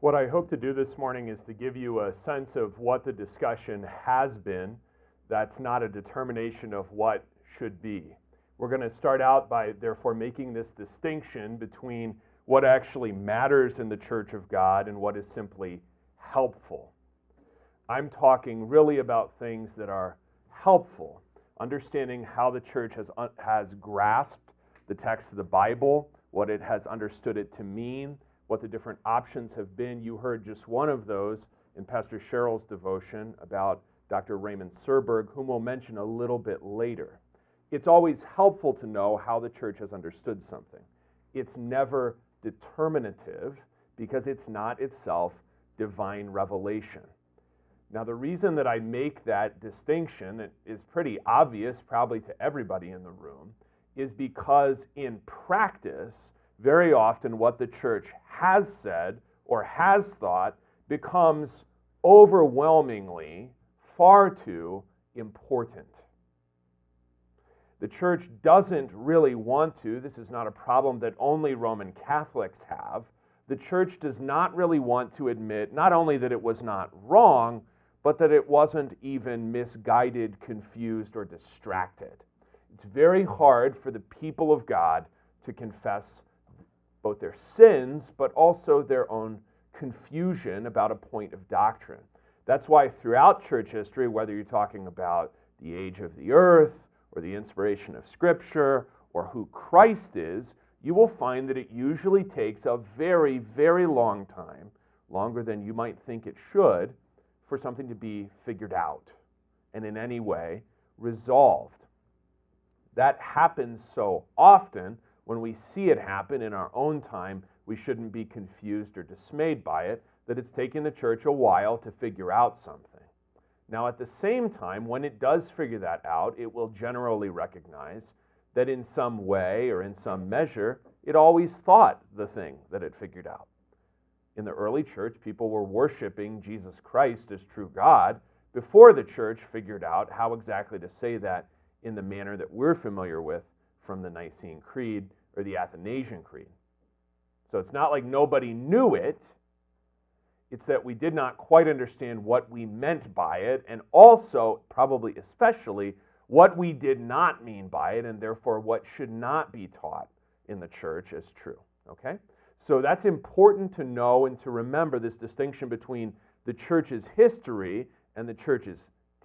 What I hope to do this morning is to give you a sense of what the discussion has been. That's not a determination of what should be. We're going to start out by, therefore, making this distinction between what actually matters in the Church of God and what is simply helpful. I'm talking really about things that are helpful, understanding how the church has grasped the text of the Bible, what it has understood it to mean, what the different options have been. You heard just one of those in Pastor Cheryl's devotion about Dr. Raymond Serberg, whom we'll mention a little bit later. It's always helpful to know how the church has understood something. It's never determinative because it's not itself divine revelation. Now, the reason that I make that distinction is pretty obvious, probably to everybody in the room, is because in practice, very often what the church has said or has thought becomes overwhelmingly far too important. The church doesn't really want to. This is not a problem that only Roman Catholics have. The church does not really want to admit not only that it was not wrong, but that it wasn't even misguided, confused, or distracted. It's very hard for the people of God to confess both their sins, but also their own confusion about a point of doctrine. That's why throughout church history, whether you're talking about the age of the earth, or the inspiration of Scripture, or who Christ is, you will find that it usually takes a very, very long time, longer than you might think it should, for something to be figured out and in any way resolved. That happens so often. When we see it happen in our own time, we shouldn't be confused or dismayed by it, that it's taken the church a while to figure out something. Now, at the same time, when it does figure that out, it will generally recognize that in some way or in some measure, it always thought the thing that it figured out. In the early church, people were worshiping Jesus Christ as true God before the church figured out how exactly to say that in the manner that we're familiar with from the Nicene Creed or the Athanasian Creed. So it's not like nobody knew it. It's that we did not quite understand what we meant by it, and also, probably especially, what we did not mean by it, and therefore what should not be taught in the church as true. Okay? So that's important to know and to remember, this distinction between the church's history and the church's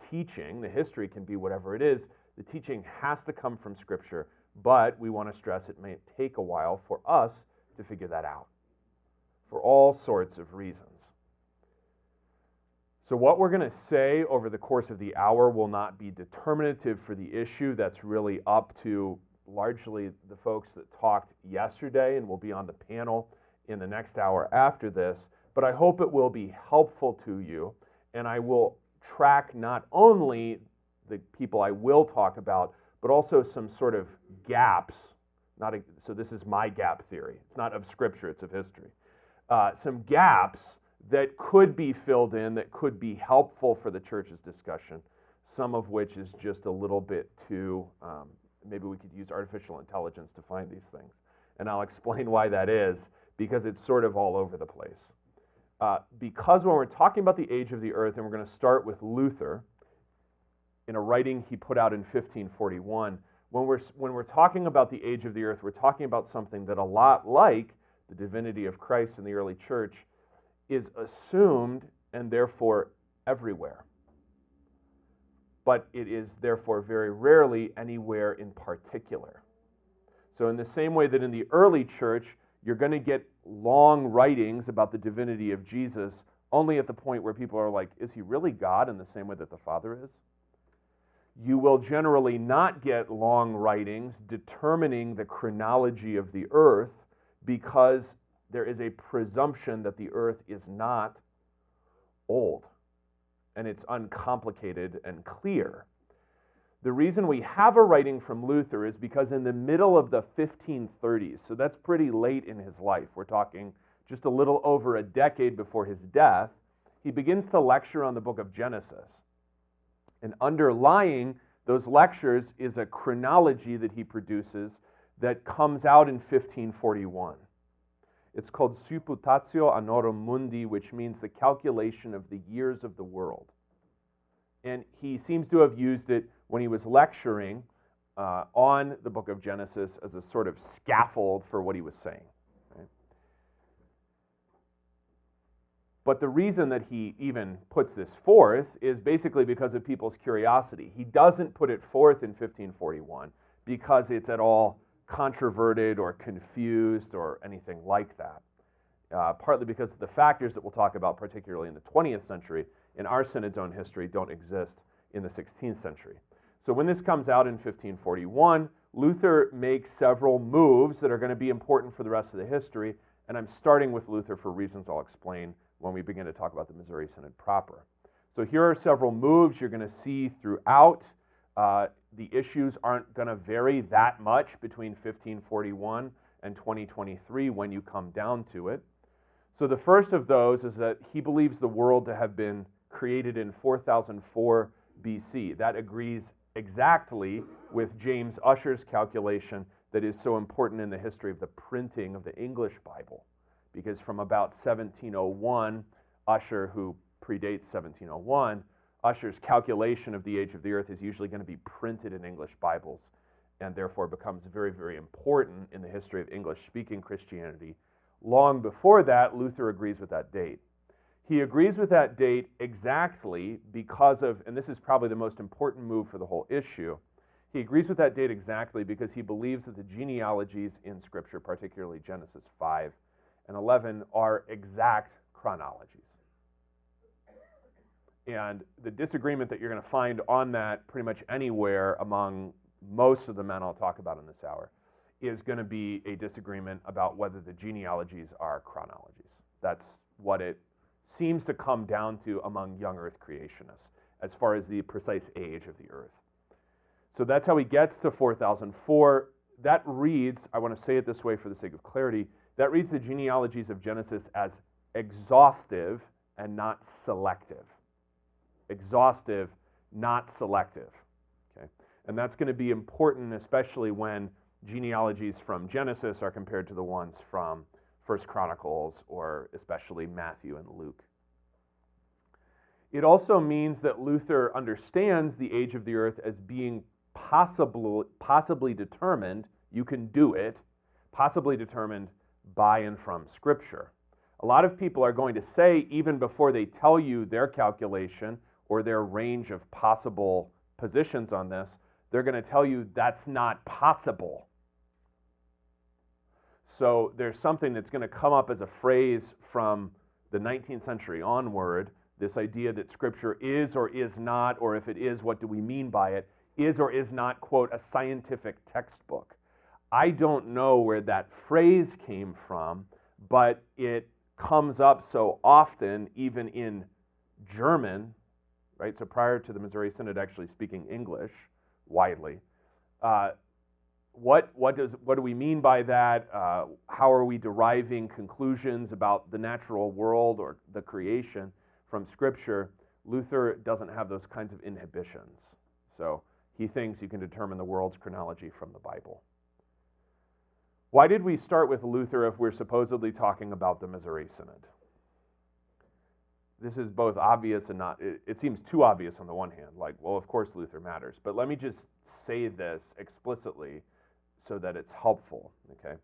teaching. The history can be whatever it is. The teaching has to come from Scripture, but we want to stress it may take a while for us to figure that out for all sorts of reasons. So what we're going to say over the course of the hour will not be determinative for the issue. That's really up to largely the folks that talked yesterday and will be on the panel in the next hour after this. But I hope it will be helpful to you, and I will track not only the people I will talk about, but also some sort of gaps. So this is my gap theory. It's not of Scripture, it's of history. Some gaps that could be filled in, that could be helpful for the church's discussion, some of which is just a little bit too, maybe we could use artificial intelligence to find these things. And I'll explain why that is, because it's sort of all over the place. Because when we're talking about the age of the earth, and we're going to start with Luther, in a writing he put out in 1541, when we're talking about the age of the earth, we're talking about something that a lot like the divinity of Christ in the early church is assumed and therefore everywhere. But it is therefore very rarely anywhere in particular. So in the same way that in the early church, you're going to get long writings about the divinity of Jesus only at the point where people are like, is he really God in the same way that the Father is? You will generally not get long writings determining the chronology of the earth because there is a presumption that the earth is not old and it's uncomplicated and clear. The reason we have a writing from Luther is because in the middle of the 1530s, so that's pretty late in his life, we're talking just a little over a decade before his death, he begins to lecture on the book of Genesis. And underlying those lectures is a chronology that he produces that comes out in 1541. It's called Supputatio Annorum Mundi, which means the calculation of the years of the world. And he seems to have used it when he was lecturing on the book of Genesis as a sort of scaffold for what he was saying. Right? But the reason that he even puts this forth is basically because of people's curiosity. He doesn't put it forth in 1541 because it's at all controverted or confused or anything like that. Partly because the factors that we'll talk about, particularly in the 20th century, in our synod's own history, don't exist in the 16th century. So when this comes out in 1541, Luther makes several moves that are going to be important for the rest of the history, and I'm starting with Luther for reasons I'll explain when we begin to talk about the Missouri Synod proper. So here are several moves you're going to see throughout. The issues aren't going to vary that much between 1541 and 2023 when you come down to it. So the first of those is that he believes the world to have been created in 4004 BC. That agrees exactly with James Ussher's calculation that is so important in the history of the printing of the English Bible. Because from about 1701, Ussher, who predates 1701, Ussher's calculation of the age of the earth is usually going to be printed in English Bibles and therefore becomes very, very important in the history of English-speaking Christianity. Long before that, Luther agrees with that date. He agrees with that date exactly because of, and this is probably the most important move for the whole issue, he agrees with that date exactly because he believes that the genealogies in Scripture, particularly Genesis 5 and 11, are exact chronologies. And the disagreement that you're going to find on that pretty much anywhere among most of the men I'll talk about in this hour is going to be a disagreement about whether the genealogies are chronologies. That's what it seems to come down to among young earth creationists as far as the precise age of the earth. So that's how he gets to 4004. That reads, I want to say it this way for the sake of clarity, that reads the genealogies of Genesis as exhaustive and not selective. Exhaustive, not selective. Okay? And that's going to be important, especially when genealogies from Genesis are compared to the ones from 1 Chronicles or especially Matthew and Luke. It also means that Luther understands the age of the earth as being possibly determined, you can do it, possibly determined by and from Scripture. A lot of people are going to say, even before they tell you their calculation or their range of possible positions on this, they're going to tell you that's not possible. So there's something that's going to come up as a phrase from the 19th century onward, this idea that Scripture is or is not, or if it is, what do we mean by it, is or is not, quote, a scientific textbook. I don't know where that phrase came from, but it comes up so often, even in German, right? So prior to the Missouri Synod actually speaking English widely, what do we mean by that? How are we deriving conclusions about the natural world or the creation from Scripture? Luther doesn't have those kinds of inhibitions. So he thinks you can determine the world's chronology from the Bible. Why did we start with Luther if we're supposedly talking about the Missouri Synod? This is both obvious and not, it seems too obvious on the one hand, like, well, of course Luther matters. But let me just say this explicitly so that it's helpful, okay?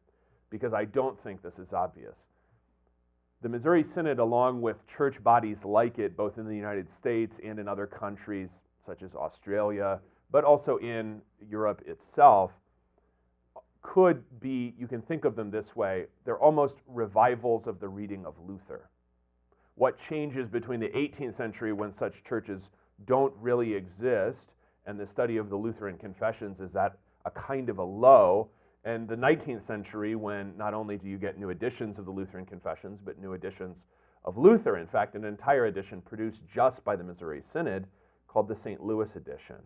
Because I don't think this is obvious. The Missouri Synod, along with church bodies like it, both in the United States and in other countries such as Australia, but also in Europe itself, could be, you can think of them this way, they're almost revivals of the reading of Luther. What changes between the 18th century, when such churches don't really exist, and the study of the Lutheran confessions is at a kind of a low, and the 19th century, when not only do you get new editions of the Lutheran confessions, but new editions of Luther. In fact, an entire edition produced just by the Missouri Synod called the St. Louis edition.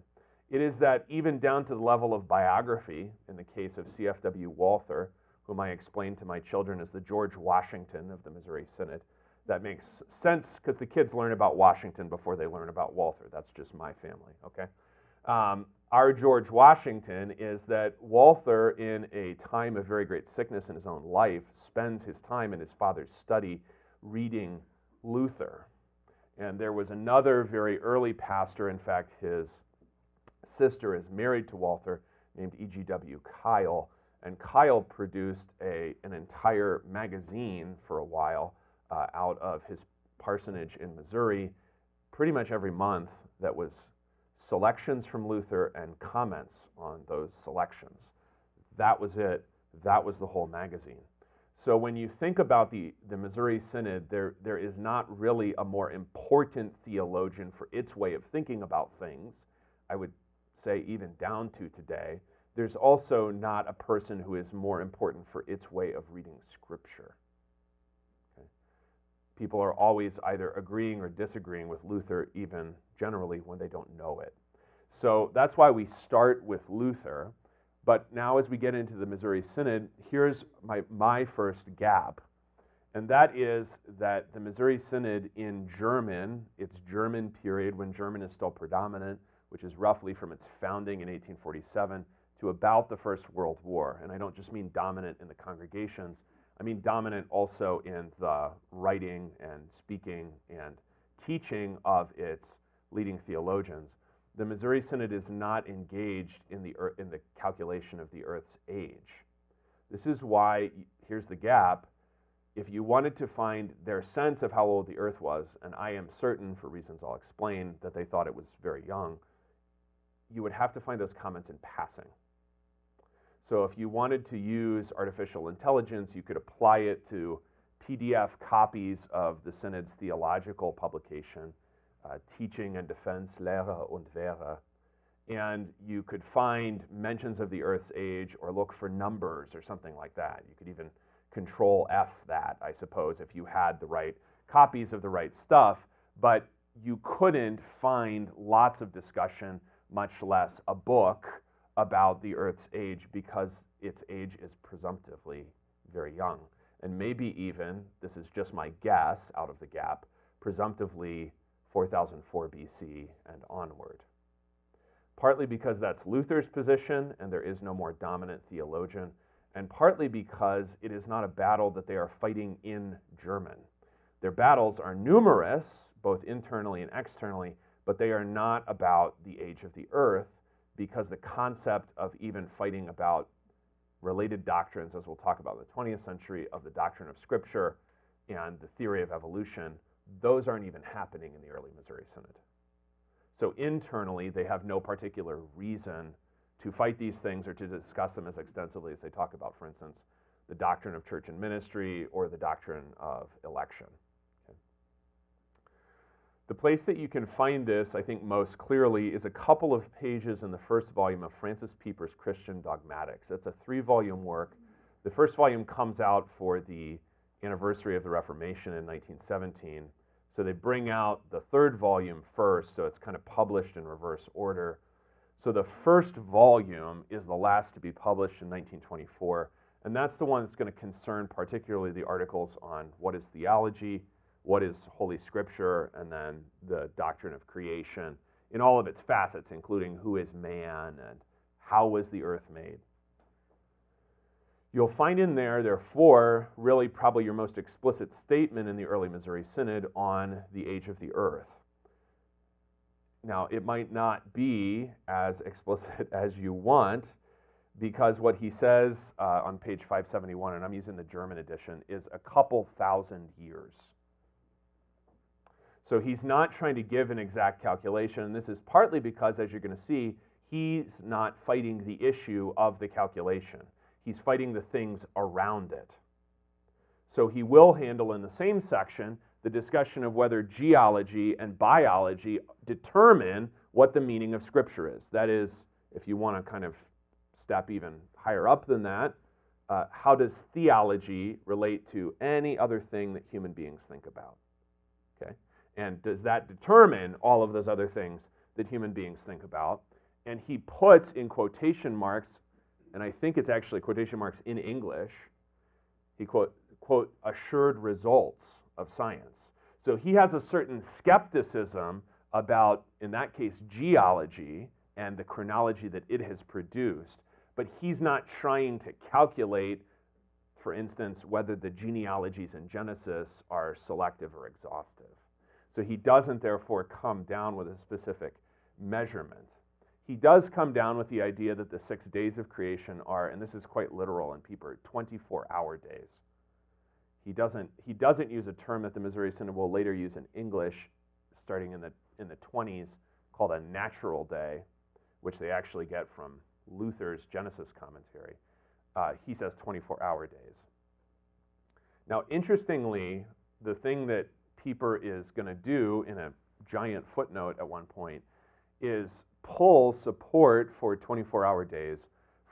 It is that even down to the level of biography, in the case of C.F.W. Walther, whom I explained to my children as the George Washington of the Missouri Synod, that makes sense because the kids learn about Washington before they learn about Walther. That's just my family, okay? our George Washington is that Walther, in a time of very great sickness in his own life, spends his time in his father's study reading Luther. And there was another very early pastor, in fact, his sister is married to Walther, named E.G.W. Kyle, and Kyle produced an entire magazine for a while out of his parsonage in Missouri, pretty much every month, that was selections from Luther and comments on those selections. That was it. That was the whole magazine. So when you think about the Missouri Synod, there is not really a more important theologian for its way of thinking about things, I would say even down to today. There's also not a person who is more important for its way of reading Scripture. Okay? People are always either agreeing or disagreeing with Luther, even generally when they don't know it. So that's why we start with Luther. But now as we get into the Missouri Synod, here's my first gap. And that is that the Missouri Synod in German, its German period when German is still predominant, which is roughly from its founding in 1847 to about the First World War. And I don't just mean dominant in the congregations, I mean dominant also in the writing and speaking and teaching of its leading theologians. The Missouri Synod is not engaged in the calculation of the Earth's age. This is why, here's the gap, if you wanted to find their sense of how old the Earth was, and I am certain, for reasons I'll explain, that they thought it was very young, you would have to find those comments in passing. So if you wanted to use artificial intelligence, you could apply it to PDF copies of the Synod's theological publication, Teaching and Defense, Lehre und Wehre, and you could find mentions of the Earth's age or look for numbers or something like that. You could even Control F that, I suppose, if you had the right copies of the right stuff, but you couldn't find lots of discussion, much less a book about the Earth's age, because its age is presumptively very young. And maybe even, this is just my guess out of the gap, presumptively 4004 BC and onward. Partly because that's Luther's position and there is no more dominant theologian, and partly because it is not a battle that they are fighting in German. Their battles are numerous, both internally and externally, but they are not about the age of the earth, because the concept of even fighting about related doctrines, as we'll talk about in the 20th century, of the doctrine of Scripture and the theory of evolution, those aren't even happening in the early Missouri Synod. So internally, they have no particular reason to fight these things or to discuss them as extensively as they talk about, for instance, the doctrine of church and ministry or the doctrine of election. Okay. The place that you can find this, I think, most clearly is a couple of pages in the first volume of Francis Pieper's Christian Dogmatics. It's a 3-volume work. The first volume comes out for the anniversary of the Reformation in 1917. So they bring out the 3rd volume first, so it's kind of published in reverse order. So the first volume is the last to be published in 1924, and that's the one that's going to concern particularly the articles on what is theology, what is Holy Scripture, and then the doctrine of creation in all of its facets, including who is man and how was the earth made. You'll find in there, therefore, really probably your most explicit statement in the early Missouri Synod on the age of the earth. Now, it might not be as explicit as you want, because what he says on page 571, and I'm using the German edition, is a couple thousand years. So he's not trying to give an exact calculation, and this is partly because, as you're going to see, he's not fighting the issue of the calculation. He's fighting the things around it. So he will handle in the same section the discussion of whether geology and biology determine what the meaning of Scripture is. That is, if you want to kind of step even higher up than that, how does theology relate to any other thing that human beings think about? Okay? And does that determine all of those other things that human beings think about? And he puts in quotation marks, and I think it's actually quotation marks in English, he quote, assured results of science. So he has a certain skepticism about, in that case, geology, and the chronology that it has produced, but he's not trying to calculate, for instance, whether the genealogies in Genesis are selective or exhaustive. So he doesn't, therefore, come down with a specific measurement. He does come down with the idea that the 6 days of creation are, and this is quite literal in people, 24-hour days. He doesn't use a term that the Missouri Synod will later use in English, starting in the 20s, called a natural day, which they actually get from Luther's Genesis commentary. He says 24-hour days. Now, interestingly, the thing that Pieper is going to do in a giant footnote at one point is pull support for 24-hour days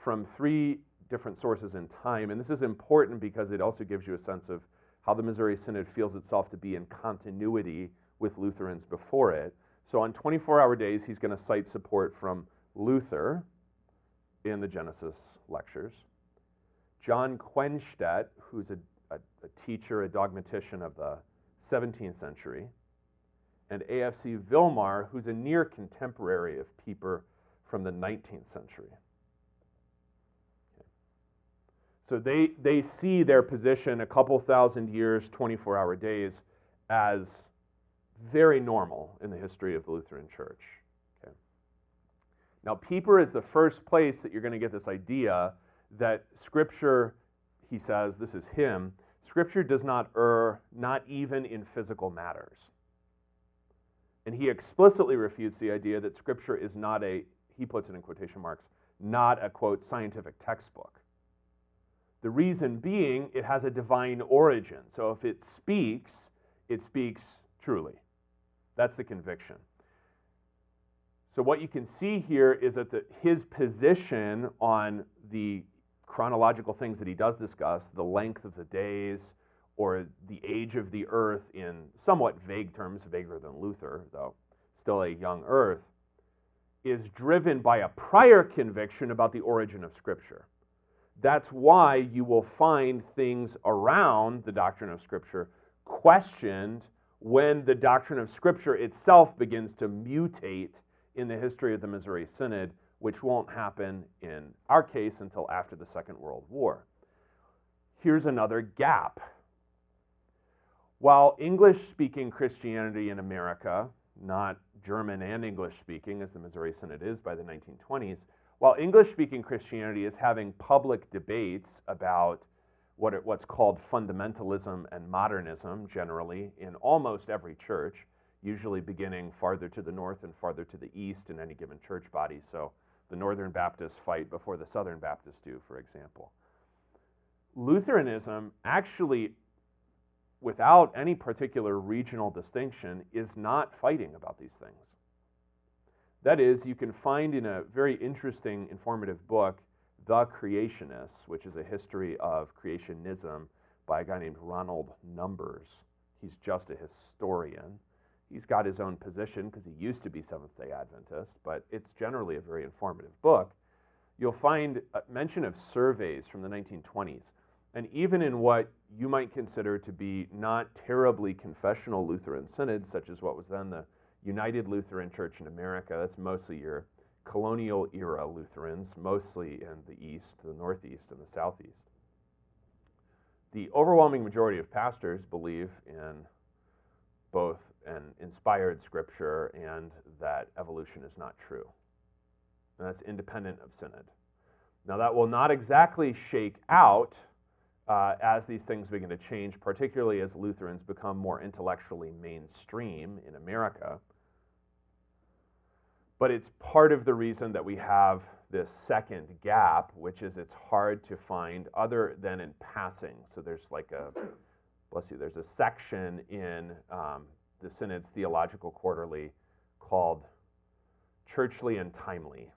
from 3 different sources in time. And this is important because it also gives you a sense of how the Missouri Synod feels itself to be in continuity with Lutherans before it. So on 24-hour days, he's going to cite support from Luther in the Genesis lectures, John Quenstedt, who's a teacher, a dogmatician of the 17th century, and A.F.C. Vilmar, who's a near contemporary of Pieper from the 19th century. Okay. So they see their position a couple thousand years, 24-hour days, as very normal in the history of the Lutheran Church. Okay. Now, Pieper is the first place that you're going to get this idea that Scripture, he says, this is him, Scripture does not err, not even in physical matters. And he explicitly refutes the idea that Scripture is not a, he puts it in quotation marks, not a, quote, scientific textbook. The reason being, it has a divine origin. So if it speaks truly. That's the conviction. So what you can see here is that his position on the chronological things that he does discuss, the length of the days, or the age of the earth in somewhat vague terms, vaguer than Luther, though still a young earth, is driven by a prior conviction about the origin of Scripture. That's why you will find things around the doctrine of Scripture questioned when the doctrine of Scripture itself begins to mutate in the history of the Missouri Synod, which won't happen in our case until after the Second World War. Here's another gap. While English-speaking Christianity in America, not German and English-speaking, as the Missouri Synod is by the 1920s, while English-speaking Christianity is having public debates about what's called fundamentalism and modernism generally in almost every church, usually beginning farther to the north and farther to the east in any given church body. So the Northern Baptists fight before the Southern Baptists do, for example. Lutheranism actually, without any particular regional distinction, is not fighting about these things. That is, you can find in a very interesting, informative book, The Creationists, which is a history of creationism by a guy named Ronald Numbers. He's just a historian. He's got his own position because he used to be Seventh-day Adventist, but it's generally a very informative book. You'll find a mention of surveys from the 1920s. And even in what you might consider to be not terribly confessional Lutheran synods, such as what was then the United Lutheran Church in America, that's mostly your colonial era Lutherans, mostly in the east, the northeast, and the southeast. The overwhelming majority of pastors believe in both an inspired Scripture and that evolution is not true. And that's independent of synod. Now that will not exactly shake out as these things begin to change, particularly as Lutherans become more intellectually mainstream in America. But it's part of the reason that we have this second gap, which is it's hard to find other than in passing. So there's like there's a section in the Synod's Theological Quarterly called Churchly and Timely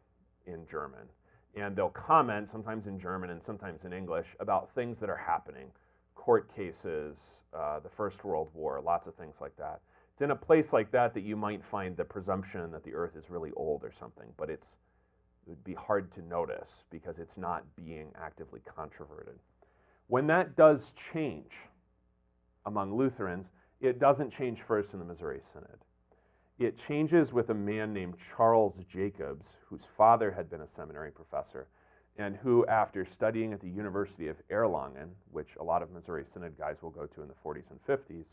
in German. And they'll comment, sometimes in German and sometimes in English, about things that are happening, court cases, the First World War, lots of things like that. It's in a place like that that you might find the presumption that the earth is really old or something, but it would be hard to notice because it's not being actively controverted. When that does change among Lutherans, it doesn't change first in the Missouri Synod. it changes with a man named Charles Jacobs, whose father had been a seminary professor, and who, after studying at the University of Erlangen, which a lot of Missouri Synod guys will go to in the 40s and 50s,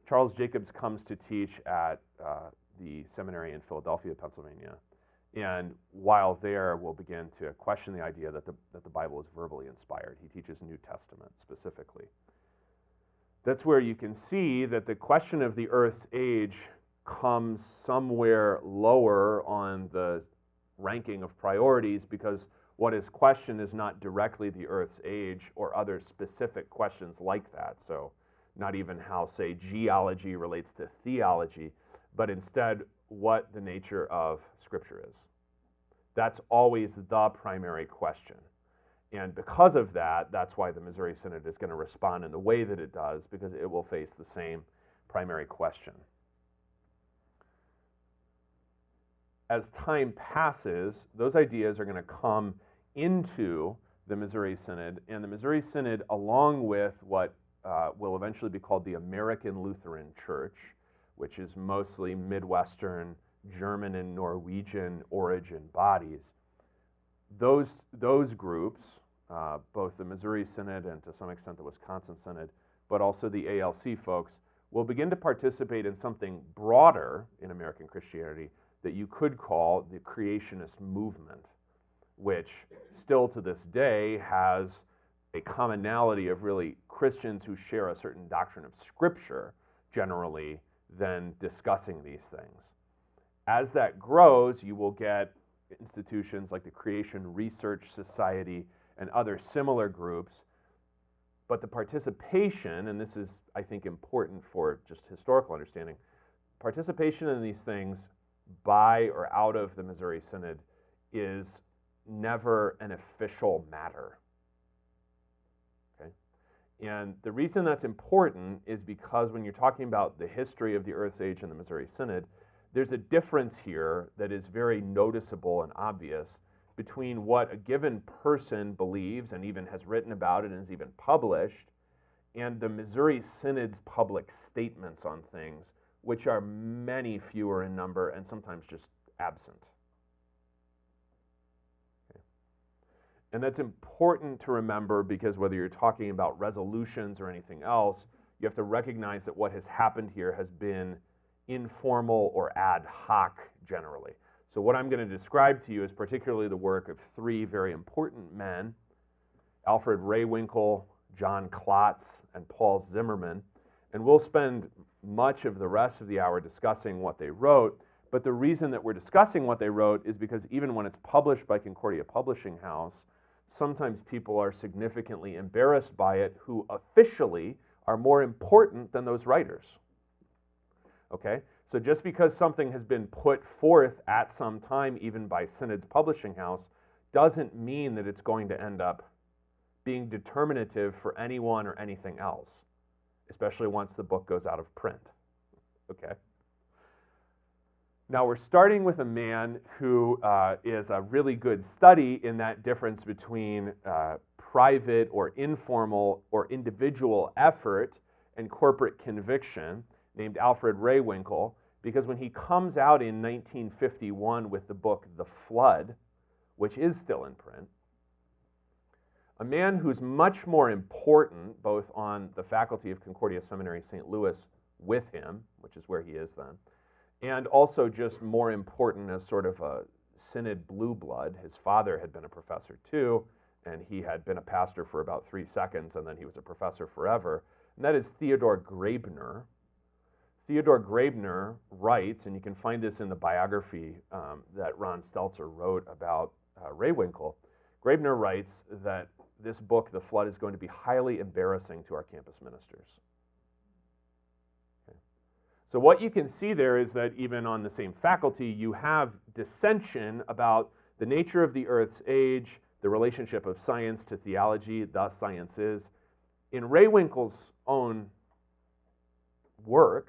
Charles Jacobs comes to teach at the seminary in Philadelphia, Pennsylvania, and while there will begin to question the idea that the Bible is verbally inspired. He teaches New Testament specifically. That's where you can see that the question of the earth's age comes somewhere lower on the ranking of priorities, because what is questioned is not directly the earth's age or other specific questions like that. So not even how, say, geology relates to theology, but instead what the nature of Scripture is. That's always the primary question. And because of that, that's why the Missouri Synod is going to respond in the way that it does, because it will face the same primary question. As time passes, those ideas are going to come into the Missouri Synod, and the Missouri Synod, along with what will eventually be called the American Lutheran Church, which is mostly Midwestern, German, and Norwegian origin bodies, those groups, both the Missouri Synod and to some extent the Wisconsin Synod, but also the ALC folks, will begin to participate in something broader in American Christianity that you could call the creationist movement, which still to this day has a commonality of really Christians who share a certain doctrine of Scripture generally than discussing these things. As that grows, you will get institutions like the Creation Research Society and other similar groups, but the participation, and this is, I think, important for just historical understanding, participation in these things by or out of the Missouri Synod is never an official matter. Okay? And the reason that's important is because when you're talking about the history of the Earth's age in the Missouri Synod, there's a difference here that is very noticeable and obvious between what a given person believes and even has written about it and is even published, and the Missouri Synod's public statements on things, which are many fewer in number and sometimes just absent. Okay. And that's important to remember, because whether you're talking about resolutions or anything else, you have to recognize that what has happened here has been informal or ad hoc generally. So what I'm going to describe to you is particularly the work of three very important men, Alfred Rehwinkel, John Klotz, and Paul Zimmerman, and we'll spend much of the rest of the hour discussing what they wrote, but the reason that we're discussing what they wrote is because even when it's published by Concordia Publishing House, sometimes people are significantly embarrassed by it who officially are more important than those writers. Okay? So just because something has been put forth at some time, even by Synod's publishing house, doesn't mean that it's going to end up being determinative for anyone or anything else, especially once the book goes out of print. Okay? Now we're starting with a man who is a really good study in that difference between private or informal or individual effort and corporate conviction, named Alfred Rehwinkel, because when he comes out in 1951 with the book The Flood, which is still in print, a man who's much more important, both on the faculty of Concordia Seminary St. Louis with him, which is where he is then, and also just more important as sort of a Synod blue blood. His father had been a professor too, and he had been a pastor for about 3 seconds, and then he was a professor forever, and that is Theodor Graebner. Theodor Graebner writes, and you can find this in the biography that Ron Stelzer wrote about Rehwinkel. Graebner writes that this book, The Flood, is going to be highly embarrassing to our campus ministers. Okay. So what you can see there is that even on the same faculty, you have dissension about the nature of the Earth's age, the relationship of science to theology, thus science is. In Rehwinkel's own work,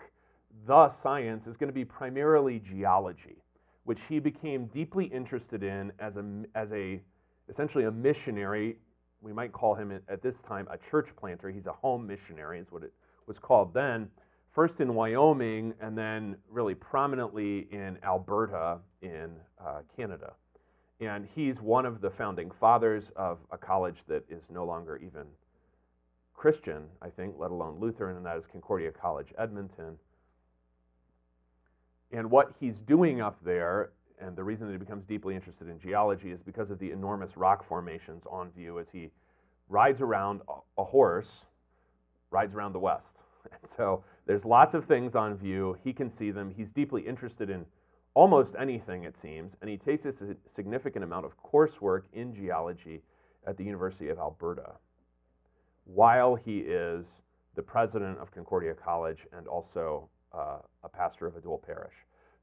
the science is going to be primarily geology, which he became deeply interested in as essentially a missionary. We might call him at this time a church planter. He's a home missionary is what it was called then, first in Wyoming and then really prominently in Alberta in Canada. And he's one of the founding fathers of a college that is no longer even Christian, I think, let alone Lutheran, and that is Concordia College, Edmonton. And what he's doing up there, and the reason that he becomes deeply interested in geology, is because of the enormous rock formations on view as he rides around a horse, rides around the West. And so there's lots of things on view. He can see them. He's deeply interested in almost anything, it seems, and he takes a significant amount of coursework in geology at the University of Alberta while he is the president of Concordia College and also a pastor of a dual parish.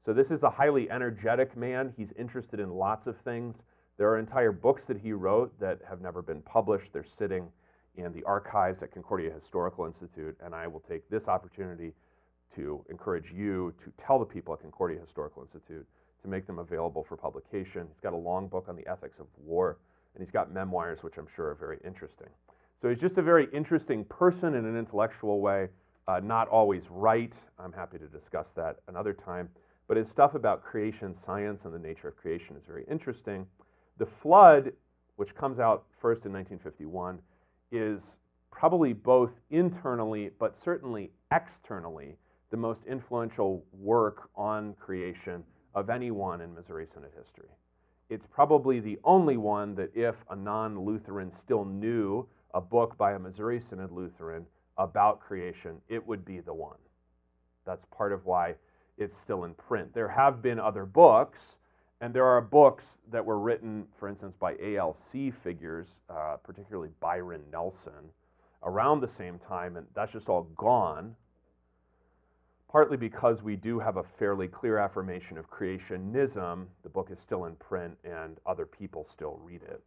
So this is a highly energetic man. He's interested in lots of things. There are entire books that he wrote that have never been published. They're sitting in the archives at Concordia Historical Institute, and I will take this opportunity to encourage you to tell the people at Concordia Historical Institute to make them available for publication. He's got a long book on the ethics of war, and he's got memoirs, which I'm sure are very interesting. So he's just a very interesting person in an intellectual way, not always right. I'm happy to discuss that another time. But his stuff about creation science and the nature of creation is very interesting. The Flood, which comes out first in 1951, is probably both internally, but certainly externally, the most influential work on creation of anyone in Missouri Synod history. It's probably the only one that if a non-Lutheran still knew a book by a Missouri Synod Lutheran about creation, it would be the one. That's part of why it's still in print. There have been other books, and there are books that were written, for instance, by ALC figures, particularly Byron Nelson, around the same time, and that's just all gone, partly because we do have a fairly clear affirmation of creationism. The book is still in print, and other people still read it.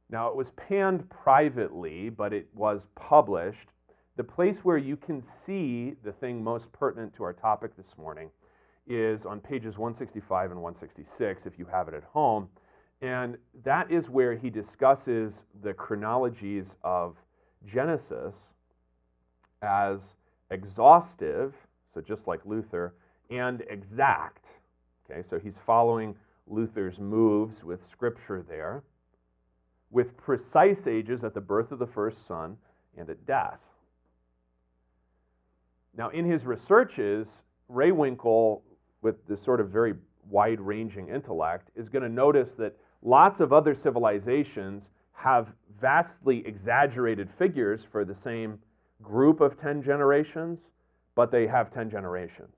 Now, it was panned privately, but it was published. The place where you can see the thing most pertinent to our topic this morning is on pages 165 and 166, if you have it at home. And that is where he discusses the chronologies of Genesis as exhaustive, so just like Luther, and exact. Okay, so he's following Luther's moves with Scripture there, with precise ages at the birth of the first son and at death. Now, in his researches, Ray Winkle, with this sort of very wide-ranging intellect, is going to notice that lots of other civilizations have vastly exaggerated figures for the same group of 10 generations, but they have 10 generations.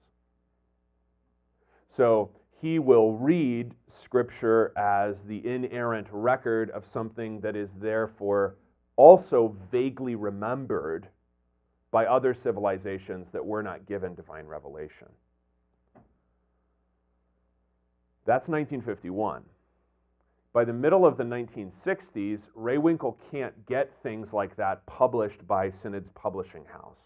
So he will read Scripture as the inerrant record of something that is therefore also vaguely remembered by other civilizations that were not given divine revelation. That's 1951. By the middle of the 1960s, Ray Winkle can't get things like that published by Synod's publishing house,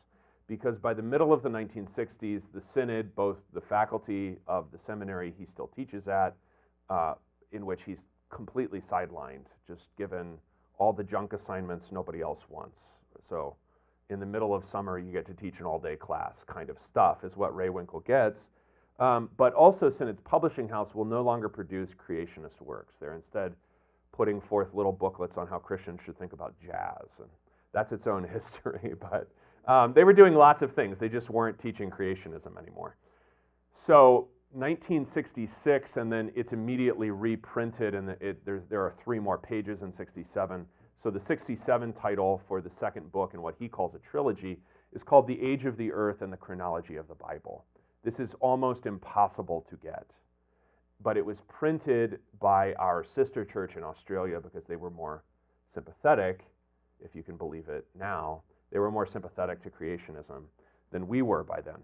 because by the middle of the 1960s, the Synod, both the faculty of the seminary he still teaches at, in which he's completely sidelined, just given all the junk assignments nobody else wants. So in the middle of summer, you get to teach an all-day class kind of stuff is what Ray Winkle gets. But also, Synod's publishing house will no longer produce creationist works. They're instead putting forth little booklets on how Christians should think about jazz, and that's its own history. But they were doing lots of things. They just weren't teaching creationism anymore. So 1966, and then it's immediately reprinted, and there are 3 more pages in 67. So the 67 title for the second book in what he calls a trilogy is called The Age of the Earth and the Chronology of the Bible. This is almost impossible to get, but it was printed by our sister church in Australia because they were more sympathetic, if you can believe it now. They were more sympathetic to creationism than we were by then.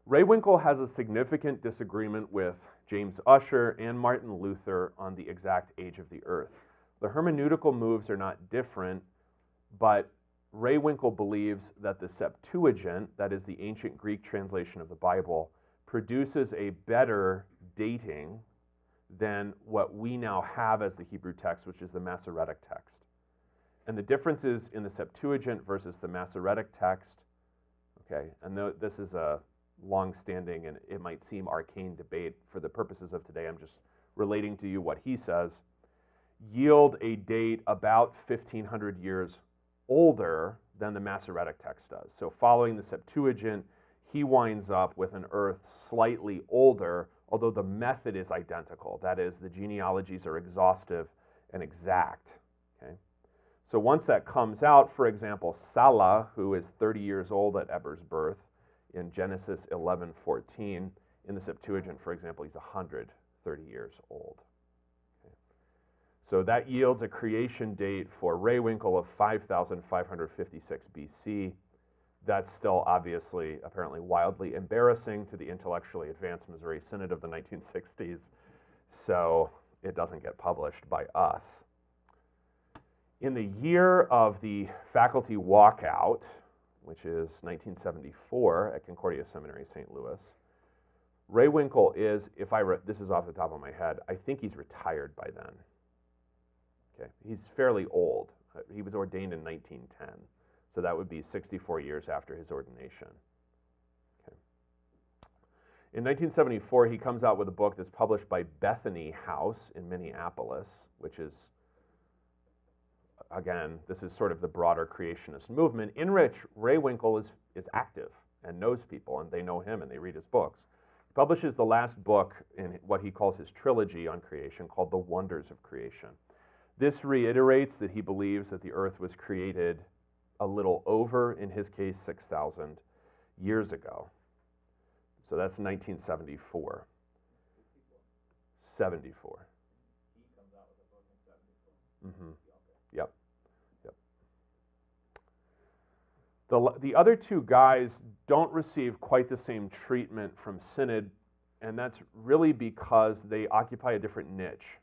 Ray Winkle has a significant disagreement with James Ussher and Martin Luther on the exact age of the earth. The hermeneutical moves are not different, but Ray Winkle believes that the Septuagint, that is the ancient Greek translation of the Bible, produces a better dating than what we now have as the Hebrew text, which is the Masoretic text. And the differences in the Septuagint versus the Masoretic text Okay, and this is a long-standing and it might seem arcane debate. For the purposes of today, I'm just relating to you what he says. Yield a date about 1,500 years older than the Masoretic text does. So following the Septuagint, he winds up with an earth slightly older, although the method is identical. That is, the genealogies are exhaustive and exact. Okay? So once that comes out, for example, Salah, who is 30 years old at Eber's birth in Genesis 11:14, in the Septuagint, for example, he's 130 years old. Okay? So that yields a creation date for Rehwinkel of 5,556 BC. That's still obviously, apparently wildly embarrassing to the intellectually advanced Missouri Synod of the 1960s, so it doesn't get published by us. In the year of the faculty walkout, which is 1974 at Concordia Seminary, St. Louis, Rehwinkel is, this is off the top of my head, I think he's retired by then. Okay, he's fairly old. He was ordained in 1910. So that would be 64 years after his ordination. Okay. In 1974, he comes out with a book that's published by Bethany House in Minneapolis, which is, again, this is sort of the broader creationist movement, in which Rehwinkel is active and knows people, and they know him and they read his books. He publishes the last book in what he calls his trilogy on creation, called The Wonders of Creation. This reiterates that he believes that the earth was created a little over, in his case, 6,000 years ago. So that's 1974. 74. He comes out with a book in 74. Mm-hmm. Yep. The other two guys don't receive quite the same treatment from Synod, and that's really because they occupy a different niche.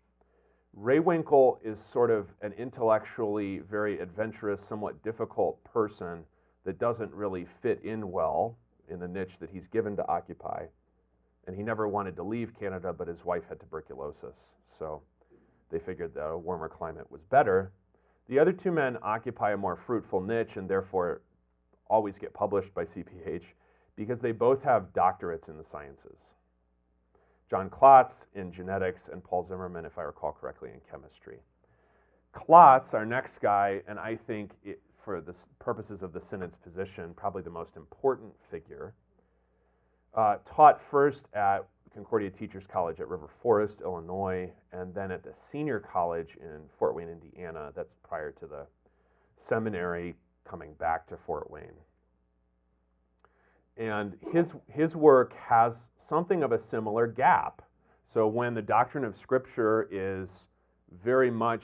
Rehwinkel is sort of an intellectually very adventurous, somewhat difficult person that doesn't really fit in well in the niche that he's given to occupy. And he never wanted to leave Canada, but his wife had tuberculosis, so they figured that a warmer climate was better. The other two men occupy a more fruitful niche and therefore always get published by CPH because they both have doctorates in the sciences. John Koontz in genetics, and Paul Zimmerman, if I recall correctly, in chemistry. Koontz, our next guy, and I think for the purposes of the Synod's position, probably the most important figure, taught first at Concordia Teachers College at River Forest, Illinois, and then at the Senior College in Fort Wayne, Indiana. That's prior to the seminary coming back to Fort Wayne. And his work has something of a similar gap. So when the doctrine of Scripture is very much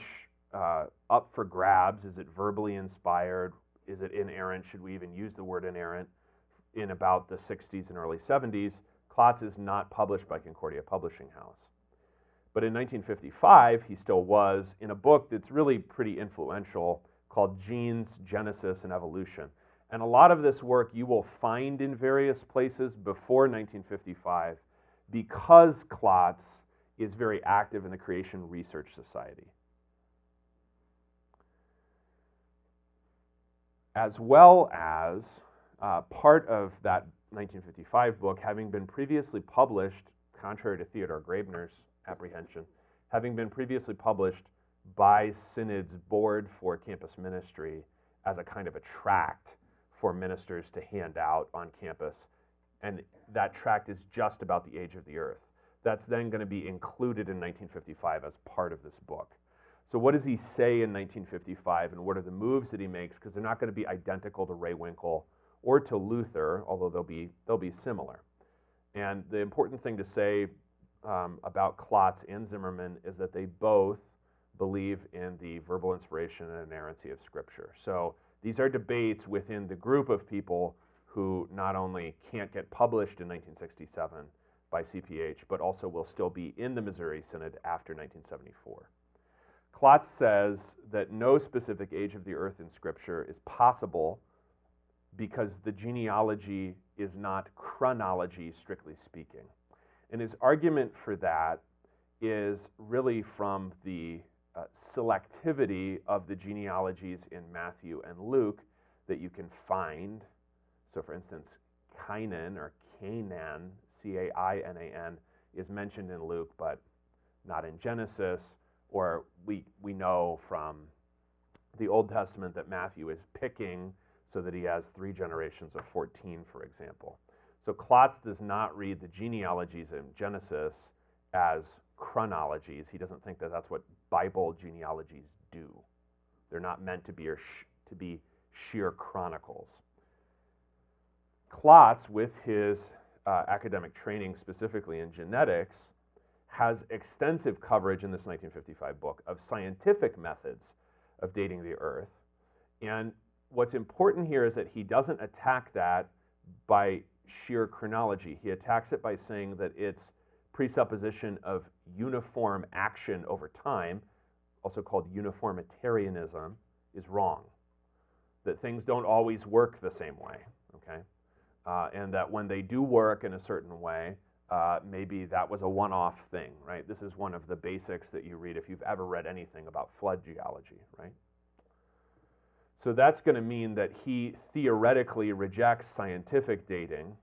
up for grabs, is it verbally inspired? Is it inerrant? Should we even use the word inerrant? In about the 60s and early 70s, Koontz is not published by Concordia Publishing House. But in 1955, he still was, in a book that's really pretty influential called Genes, Genesis, and Evolution. And a lot of this work you will find in various places before 1955 because Koontz is very active in the Creation Research Society. As well as part of that 1955 book having been previously published, contrary to Theodore Graebner's apprehension, having been previously published by Synod's Board for Campus Ministry as a kind of a tract for ministers to hand out on campus. And that tract is just about the age of the earth. That's then going to be included in 1955 as part of this book. So what does he say in 1955, and what are the moves that he makes? Because they're not going to be identical to Rehwinkel or to Luther, although they'll be similar. And the important thing to say about Koontz and Zimmerman is that they both believe in the verbal inspiration and inerrancy of Scripture. So these are debates within the group of people who not only can't get published in 1967 by CPH, but also will still be in the Missouri Synod after 1974. Koontz says that no specific age of the earth in Scripture is possible because the genealogy is not chronology, strictly speaking. And his argument for that is really from the selectivity of the genealogies in Matthew and Luke that you can find. So for instance, Canaan or Canaan, Cainan, is mentioned in Luke, but not in Genesis. Or we know from the Old Testament that Matthew is picking so that he has 3 generations of 14, for example. So Koontz does not read the genealogies in Genesis as chronologies. He doesn't think that that's what Bible genealogies do. They're not meant to be sheer chronicles. Koontz, with his academic training specifically in genetics, has extensive coverage in this 1955 book of scientific methods of dating the Earth. And what's important here is that he doesn't attack that by sheer chronology. He attacks it by saying that its presupposition of uniform action over time, also called uniformitarianism, is wrong. That things don't always work the same way, okay? And that when they do work in a certain way, maybe that was a one-off thing, right? This is one of the basics that you read if you've ever read anything about flood geology, right? So that's going to mean that he theoretically rejects scientific dating,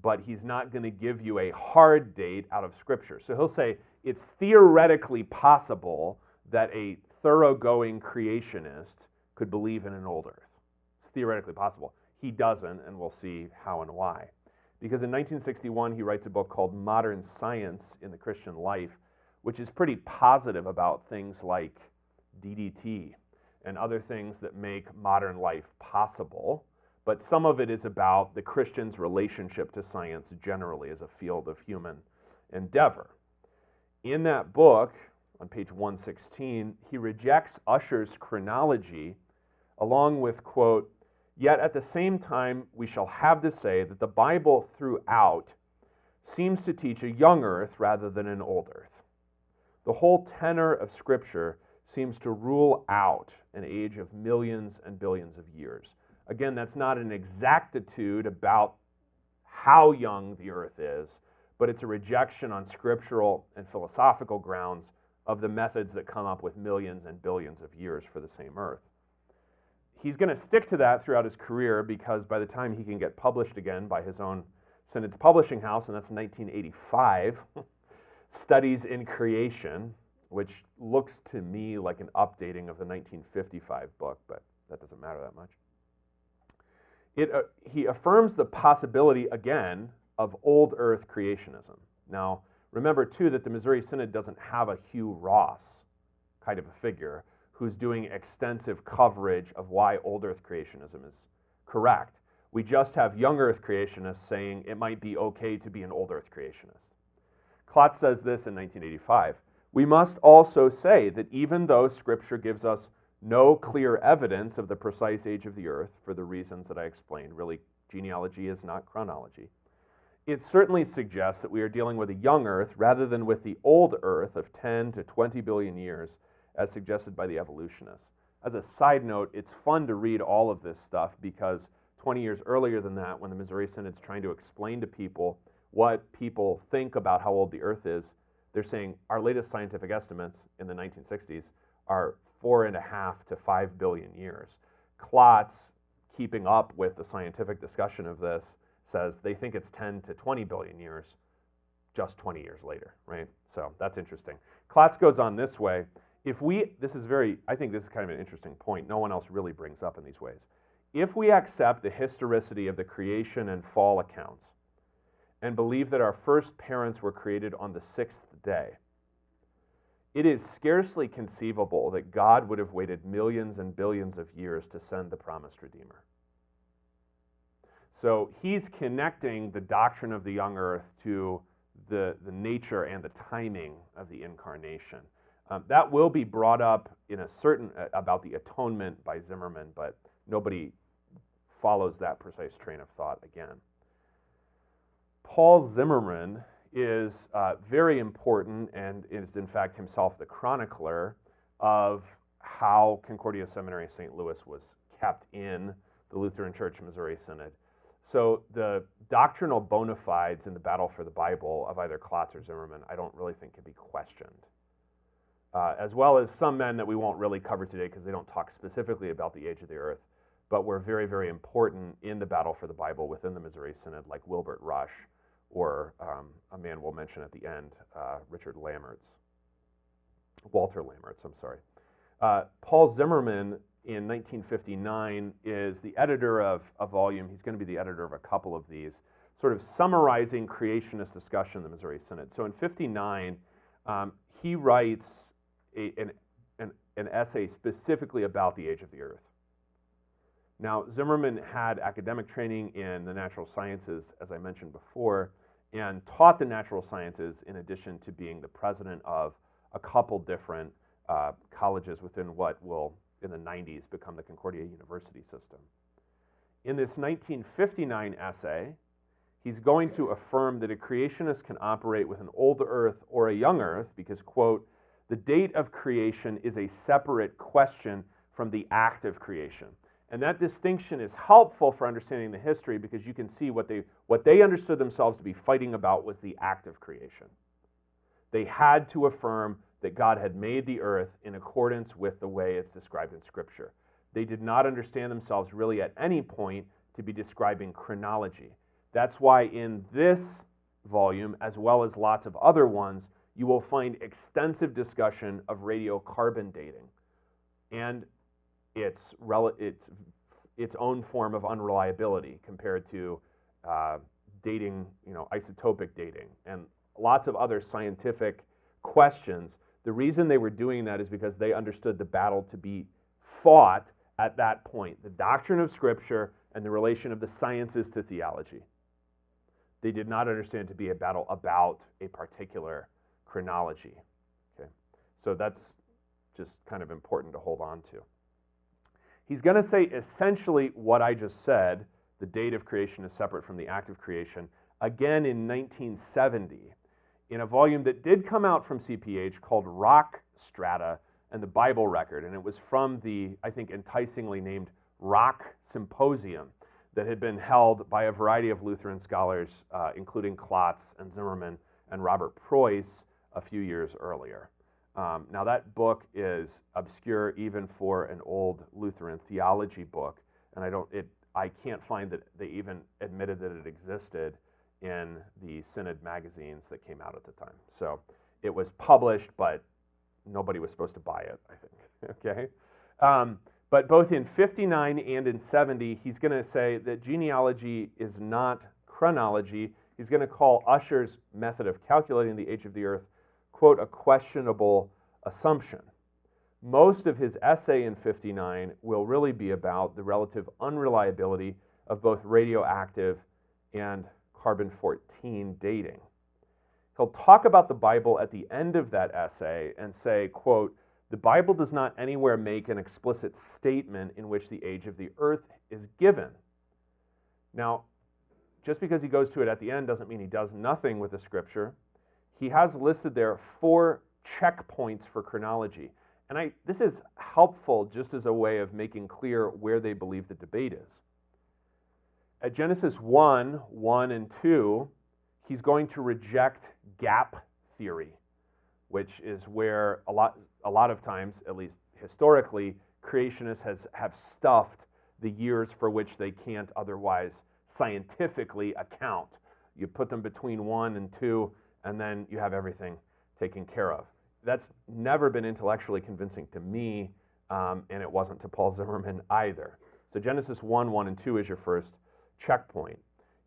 but he's not going to give you a hard date out of Scripture. So he'll say it's theoretically possible that a thoroughgoing creationist could believe in an old Earth. It's theoretically possible. He doesn't, and we'll see how and why. Because in 1961, he writes a book called Modern Science in the Christian Life, which is pretty positive about things like DDT and other things that make modern life possible. But some of it is about the Christian's relationship to science generally as a field of human endeavor. In that book, on page 116, he rejects Ussher's chronology along with, quote, "Yet at the same time we shall have to say that the Bible throughout seems to teach a young earth rather than an old earth. The whole tenor of Scripture seems to rule out an age of millions and billions of years." Again, that's not an exactitude about how young the earth is, but it's a rejection on scriptural and philosophical grounds of the methods that come up with millions and billions of years for the same earth. He's going to stick to that throughout his career because by the time he can get published again by his own Synod's publishing house, and that's 1985, Studies in Creation, which looks to me like an updating of the 1955 book, but that doesn't matter that much. He affirms the possibility, again, of old earth creationism. Now, remember, too, that the Missouri Synod doesn't have a Hugh Ross kind of a figure who's doing extensive coverage of why old earth creationism is correct. We just have young earth creationists saying it might be okay to be an old earth creationist. Koontz says this in 1985, "We must also say that even though Scripture gives us no clear evidence of the precise age of the earth, for the reasons that I explained, really genealogy is not chronology, it certainly suggests that we are dealing with a young earth rather than with the old earth of 10 to 20 billion years as suggested by the evolutionists." As a side note, it's fun to read all of this stuff because 20 years earlier than that, when the Missouri Synod's trying to explain to people what people think about how old the earth is, they're saying our latest scientific estimates in the 1960s are 4.5 to 5 billion years. Koontz, keeping up with the scientific discussion of this, says they think it's 10 to 20 billion years just 20 years later, right? So that's interesting. Koontz goes on this way. I think this is kind of an interesting point. No one else really brings up in these ways. If we accept the historicity of the creation and fall accounts and believe that our first parents were created on the 6th day, it is scarcely conceivable that God would have waited millions and billions of years to send the promised Redeemer. So he's connecting the doctrine of the young earth to the nature and the timing of the incarnation. That will be brought up in about the atonement by Zimmerman, but nobody follows that precise train of thought again. Paul Zimmerman is very important and is in fact himself the chronicler of how Concordia Seminary St. Louis was kept in the Lutheran Church Missouri Synod. So the doctrinal bona fides in the battle for the Bible of either Koontz or Zimmerman I don't really think can be questioned. As well as some men that we won't really cover today because they don't talk specifically about the age of the earth. but were very, very important in the battle for the Bible within the Missouri Synod, like Wilbert Rush, or a man we'll mention at the end, Walter Lammertz, I'm sorry. Paul Zimmerman in 1959 is the editor of a volume. He's going to be the editor of a couple of these, sort of summarizing creationist discussion in the Missouri Synod. So in 59, he writes an essay specifically about the age of the earth. Now, Zimmerman had academic training in the natural sciences, as I mentioned before, and taught the natural sciences in addition to being the president of a couple different colleges within what will, in the 90s, become the Concordia University system. In this 1959 essay, he's going to affirm that a creationist can operate with an old earth or a young earth because, quote, the date of creation is a separate question from the act of creation. And that distinction is helpful for understanding the history because you can see what they understood themselves to be fighting about was the act of creation. They had to affirm that God had made the earth in accordance with the way it's described in Scripture. They did not understand themselves really at any point to be describing chronology. That's why in this volume, as well as lots of other ones, you will find extensive discussion of radiocarbon dating and its own form of unreliability compared to dating, isotopic dating, and lots of other scientific questions. The reason they were doing that is because they understood the battle to be fought at that point, the doctrine of Scripture and the relation of the sciences to theology. They did not understand it to be a battle about a particular chronology. Okay, so that's just kind of important to hold on to. He's going to say essentially what I just said, the date of creation is separate from the act of creation, again in 1970, in a volume that did come out from CPH called Rock Strata and the Bible Record, and it was from the, I think, enticingly named Rock Symposium that had been held by a variety of Lutheran scholars, including Koontz and Zimmerman and Robert Preuss a few years earlier. Now that book is obscure even for an old Lutheran theology book, and I can't find that they even admitted that it existed in the Synod magazines that came out at the time. So it was published, but nobody was supposed to buy it, I think. Okay? But both in 59 and in 70, he's going to say that genealogy is not chronology. He's going to call Ussher's method of calculating the age of the earth, quote, a questionable assumption. Most of his essay in 59 will really be about the relative unreliability of both radioactive and carbon-14 dating. He'll talk about the Bible at the end of that essay and say, quote, the Bible does not anywhere make an explicit statement in which the age of the earth is given. Now, just because he goes to it at the end doesn't mean he does nothing with the Scripture. He has listed there 4 checkpoints for chronology. And this is helpful just as a way of making clear where they believe the debate is. At Genesis 1, 1 and 2, he's going to reject gap theory, which is where a lot of times, at least historically, creationists have stuffed the years for which they can't otherwise scientifically account. You put them between 1 and 2, and then you have everything taken care of. That's never been intellectually convincing to me, and it wasn't to Paul Zimmerman either. So Genesis 1, 1 and 2 is your first checkpoint.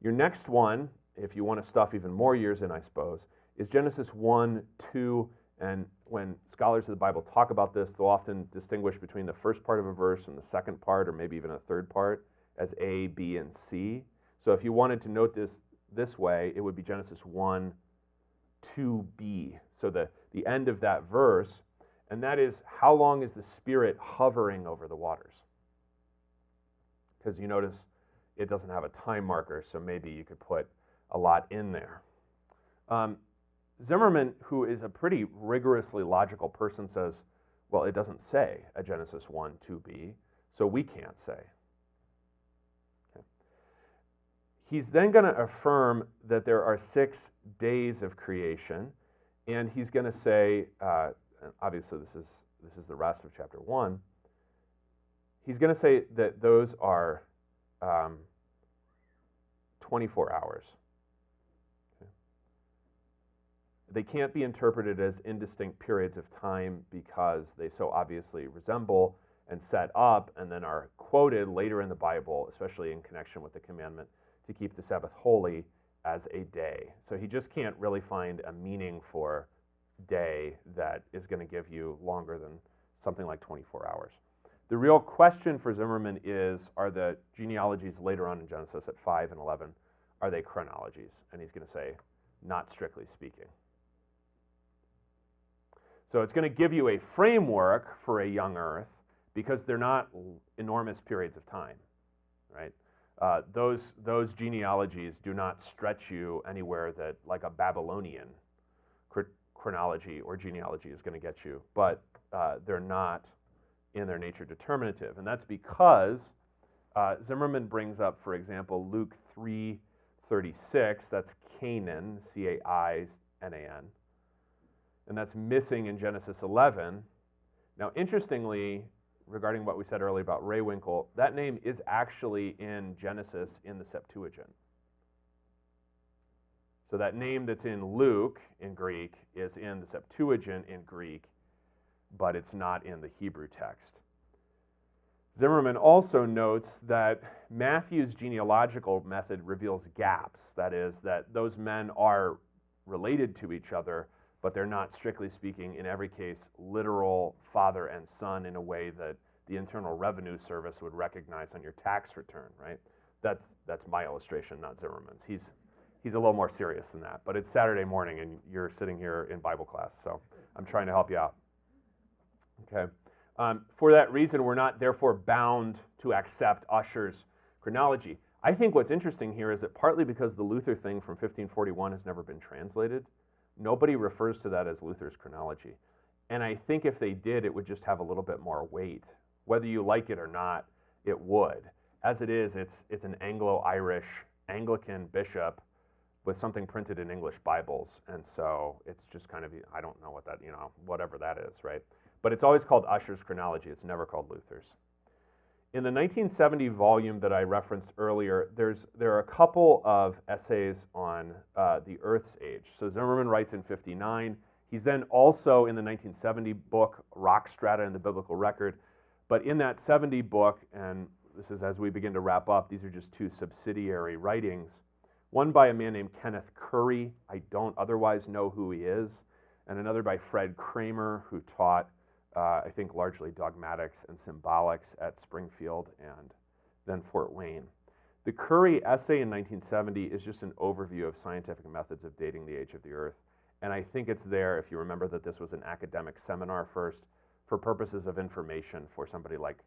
Your next one, if you want to stuff even more years in, I suppose, is Genesis 1, 2, and when scholars of the Bible talk about this, they'll often distinguish between the first part of a verse and the second part, or maybe even a third part, as A, B, and C. So if you wanted to note this way, it would be Genesis 1, 2b. So the end of that verse, and that is, how long is the Spirit hovering over the waters? Because you notice it doesn't have a time marker, so maybe you could put a lot in there. Zimmerman, who is a pretty rigorously logical person, says, well, it doesn't say at Genesis 1, 2b, so we can't say. Okay. He's then going to affirm that there are 6 days of creation, and he's going to say, and obviously this is the rest of chapter 1, he's going to say that those are 24 hours. They can't be interpreted as indistinct periods of time because they so obviously resemble and set up and then are quoted later in the Bible, especially in connection with the commandment to keep the Sabbath holy, as a day. So he just can't really find a meaning for day that is going to give you longer than something like 24 hours. The real question for Zimmerman is, are the genealogies later on in Genesis at 5 and 11, are they chronologies? And he's going to say, not strictly speaking. So it's going to give you a framework for a young earth because they're not enormous periods of time, right? Those genealogies do not stretch you anywhere that like a Babylonian chronology or genealogy is going to get you, but they're not in their nature determinative. And that's because Zimmerman brings up, for example, Luke 3:36, that's Canaan, C-A-I-N-A-N, and that's missing in Genesis 11. Now, interestingly, regarding what we said earlier about Raywinkle, that name is actually in Genesis in the Septuagint. So that name that's in Luke in Greek is in the Septuagint in Greek, but it's not in the Hebrew text. Zimmerman also notes that Matthew's genealogical method reveals gaps. That is, that those men are related to each other, but they're not, strictly speaking, in every case, literal father and son in a way that the Internal Revenue Service would recognize on your tax return, right? That's my illustration, not Zimmerman's. He's a little more serious than that. But it's Saturday morning, and you're sitting here in Bible class, so I'm trying to help you out. Okay. For that reason, we're not therefore bound to accept Ussher's chronology. I think what's interesting here is that partly because the Luther thing from 1541 has never been translated, nobody refers to that as Luther's chronology. And I think if they did, it would just have a little bit more weight. Whether you like it or not, it would. As it is, it's an Anglo-Irish Anglican bishop with something printed in English Bibles. And so it's just kind of, I don't know what that, whatever that is, right? But it's always called Ussher's chronology. It's never called Luther's. In the 1970 volume that I referenced earlier, there are a couple of essays on the Earth's age. So Zimmerman writes in 59. He's then also in the 1970 book, Rock Strata and the Biblical Record. But in that 70 book, and this is as we begin to wrap up, these are just two subsidiary writings. One by a man named Kenneth Curry. I don't otherwise know who he is. And another by Fred Kramer, who taught I think largely dogmatics and symbolics at Springfield and then Fort Wayne. The Curry essay in 1970 is just an overview of scientific methods of dating the age of the Earth. And I think it's there, if you remember that this was an academic seminar first, for purposes of information for somebody like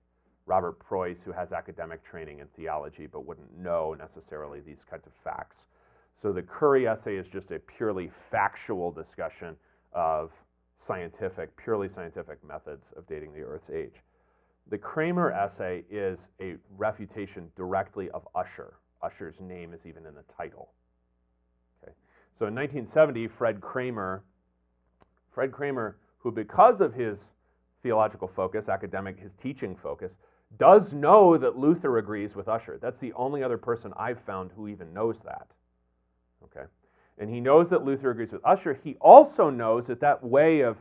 Robert Preuss, who has academic training in theology but wouldn't know necessarily these kinds of facts. So the Curry essay is just a purely factual discussion of purely scientific methods of dating the Earth's age. The Kramer essay is a refutation directly of Ussher. Ussher's name is even in the title. Okay. So in 1970, Fred Kramer, who because of his theological focus, his teaching focus, does know that Luther agrees with Ussher. That's the only other person I've found who even knows that. Okay. And he knows that Luther agrees with Ussher. He also knows that that way of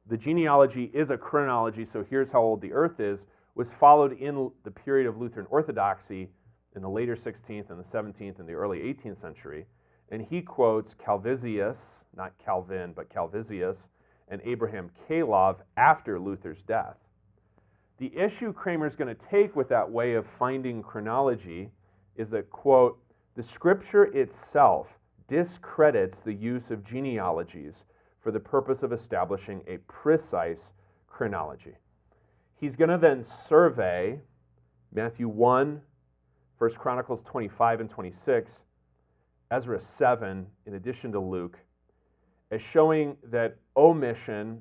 the genealogy is a chronology, so here's how old the Earth is, was followed in the period of Lutheran Orthodoxy in the later 16th and the 17th and the early 18th century. And he quotes Calvisius, not Calvin, but Calvisius, and Abraham Kalov after Luther's death. The issue Kramer's going to take with that way of finding chronology is that, quote, the scripture itself discredits the use of genealogies for the purpose of establishing a precise chronology. He's going to then survey Matthew 1, 1 Chronicles 25 and 26, Ezra 7, in addition to Luke, as showing that omission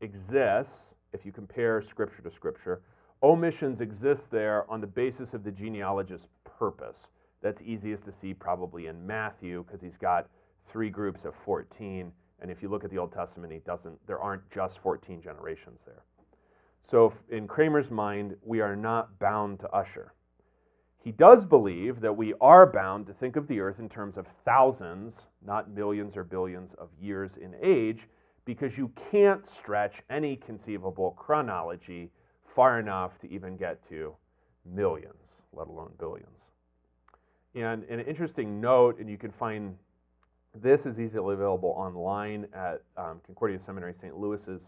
exists, if you compare Scripture to Scripture. Omissions exist there on the basis of the genealogist's purpose. That's easiest to see probably in Matthew, because he's got 3 groups of 14, and if you look at the Old Testament, there aren't just 14 generations there. So in Kramer's mind, we are not bound to Ussher. He does believe that we are bound to think of the earth in terms of thousands, not millions or billions of years in age, because you can't stretch any conceivable chronology far enough to even get to millions, let alone billions. And an interesting note, and you can find this is easily available online at Concordia Seminary St. Louis's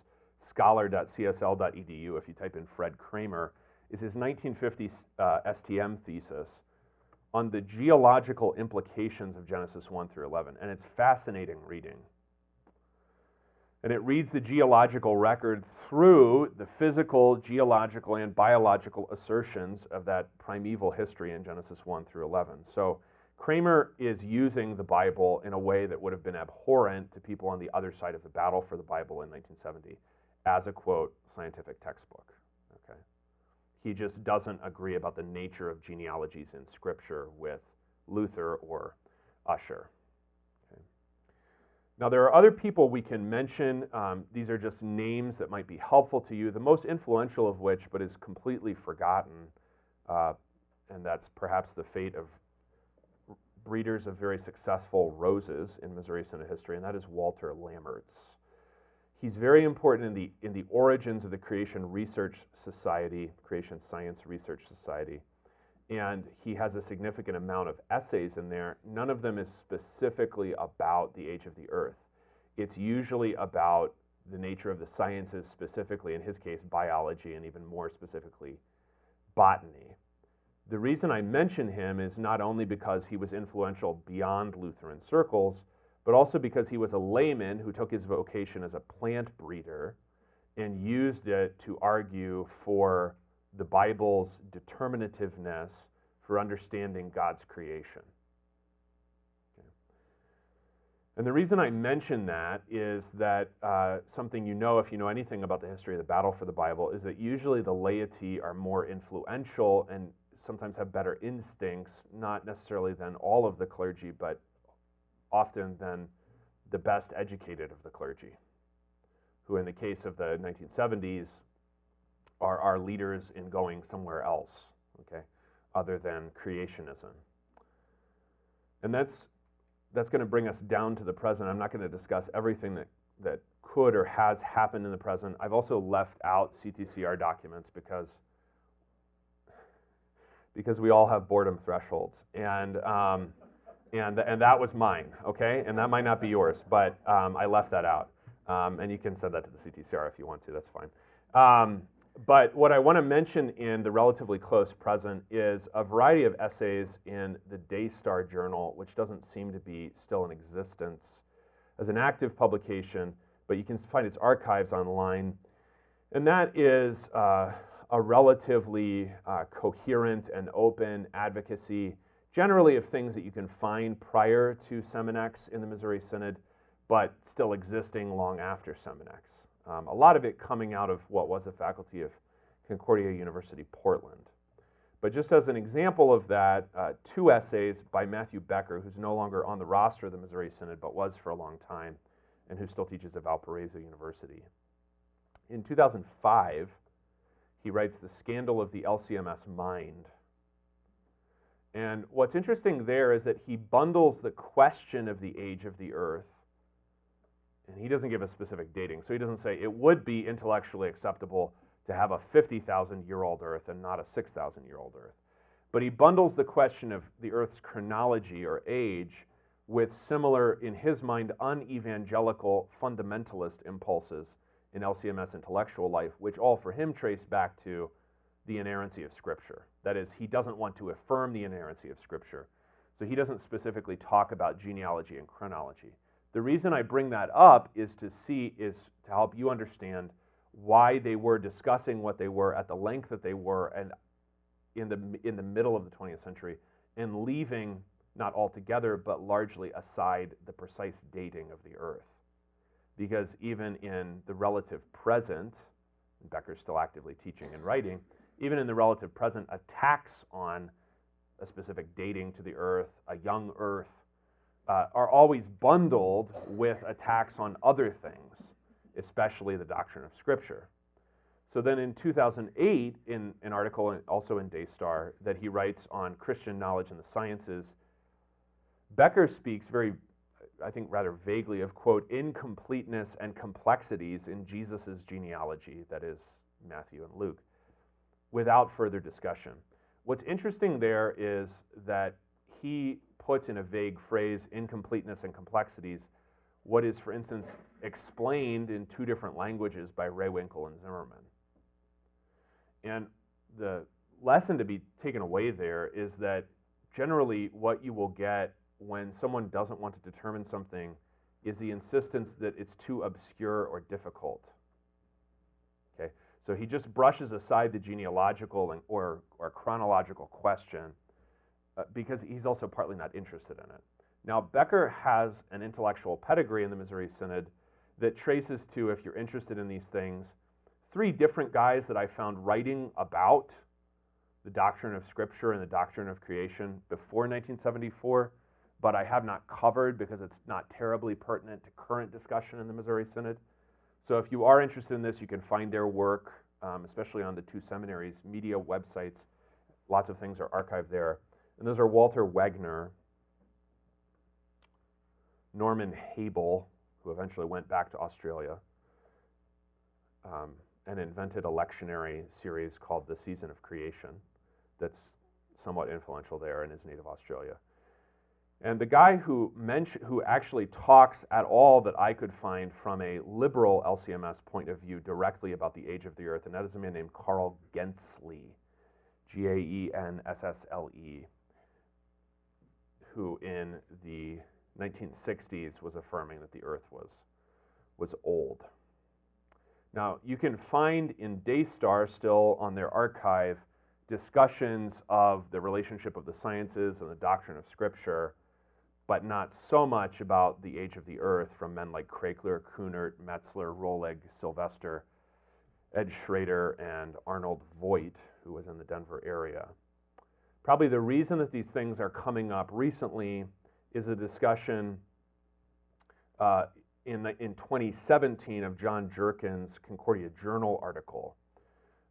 scholar.csl.edu. If you type in Fred Kramer, is his 1950 STM thesis on the geological implications of Genesis 1 through 11. And it's fascinating reading. And it reads the geological record through the physical, geological, and biological assertions of that primeval history in Genesis 1 through 11. So Kramer is using the Bible in a way that would have been abhorrent to people on the other side of the battle for the Bible in 1970 as a, quote, scientific textbook. Okay. He just doesn't agree about the nature of genealogies in Scripture with Luther or Ussher. Okay. Now, there are other people we can mention. These are just names that might be helpful to you, the most influential of which, but is completely forgotten, and that's perhaps the fate of breeders of very successful roses in Missouri Synod history, and that is Walter Lammertz. He's very important in the origins of the Creation Research Society, Creation Science Research Society, and he has a significant amount of essays in there. None of them is specifically about the age of the earth. It's usually about the nature of the sciences, specifically, in his case, biology, and even more specifically, botany. The reason I mention him is not only because he was influential beyond Lutheran circles, but also because he was a layman who took his vocation as a plant breeder and used it to argue for the Bible's determinativeness for understanding God's creation. Okay. And the reason I mention that is that something you know if you know anything about the history of the battle for the Bible is that usually the laity are more influential and sometimes have better instincts, not necessarily than all of the clergy, but often than the best educated of the clergy, who in the case of the 1970s are our leaders in going somewhere else, okay, other than creationism. And that's going to bring us down to the present. I'm not going to discuss everything that could or has happened in the present. I've also left out CTCR documents because we all have boredom thresholds, and that was mine, okay? And that might not be yours, but I left that out. And you can send that to the CTCR if you want to, that's fine. But what I want to mention in the relatively close present is a variety of essays in the Daystar Journal, which doesn't seem to be still in existence as an active publication, but you can find its archives online. And that is a relatively coherent and open advocacy, generally of things that you can find prior to Seminex in the Missouri Synod, but still existing long after Seminex. A lot of it coming out of what was the faculty of Concordia University, Portland. But just as an example of that, two essays by Matthew Becker, who's no longer on the roster of the Missouri Synod, but was for a long time, and who still teaches at Valparaiso University. In 2005, he writes The Scandal of the LCMS Mind. And what's interesting there is that he bundles the question of the age of the earth, and he doesn't give a specific dating, so he doesn't say it would be intellectually acceptable to have a 50,000-year-old earth and not a 6,000-year-old earth. But he bundles the question of the earth's chronology or age with similar, in his mind, unevangelical fundamentalist impulses in LCMS intellectual life, which all for him trace back to the inerrancy of Scripture. That is, he doesn't want to affirm the inerrancy of Scripture, so he doesn't specifically talk about genealogy and chronology. The reason I bring that up is to help you understand why they were discussing what they were at the length that they were and in the middle of the 20th century, and leaving, not altogether, but largely aside the precise dating of the earth. Because even in the relative present, and Becker's still actively teaching and writing, even in the relative present, attacks on a specific dating to the earth, a young earth, are always bundled with attacks on other things, especially the doctrine of Scripture. So then in 2008, in an article also in Daystar that he writes on Christian knowledge and the sciences, Becker speaks very, I think rather vaguely, of, quote, incompleteness and complexities in Jesus' genealogy, that is Matthew and Luke, without further discussion. What's interesting there is that he puts in a vague phrase, incompleteness and complexities, what is, for instance, explained in two different languages by Rehwinkel and Zimmerman. And the lesson to be taken away there is that generally what you will get when someone doesn't want to determine something is the insistence that it's too obscure or difficult. Okay, so he just brushes aside the genealogical or chronological question because he's also partly not interested in it. Now, Becker has an intellectual pedigree in the Missouri Synod that traces to, if you're interested in these things, three different guys that I found writing about the doctrine of Scripture and the doctrine of creation before 1974, but I have not covered because it's not terribly pertinent to current discussion in the Missouri Synod. So if you are interested in this, you can find their work, especially on the two seminaries' media websites. Lots of things are archived there. And those are Walter Wegner, Norman Habel, who eventually went back to Australia, and invented a lectionary series called The Season of Creation that's somewhat influential there in his native Australia. And the guy who actually talks at all that I could find from a liberal LCMS point of view directly about the age of the earth, and that is a man named Carl Gensley, G-A-E-N-S-S-L-E, who in the 1960s was affirming that the earth was old. Now, you can find in Daystar still on their archive discussions of the relationship of the sciences and the doctrine of Scripture, but not so much about the age of the earth from men like Krakler, Kunert, Metzler, Roleg, Sylvester, Ed Schrader, and Arnold Voigt, who was in the Denver area. Probably the reason that these things are coming up recently is a discussion in 2017 of John Jerkin's Concordia Journal article.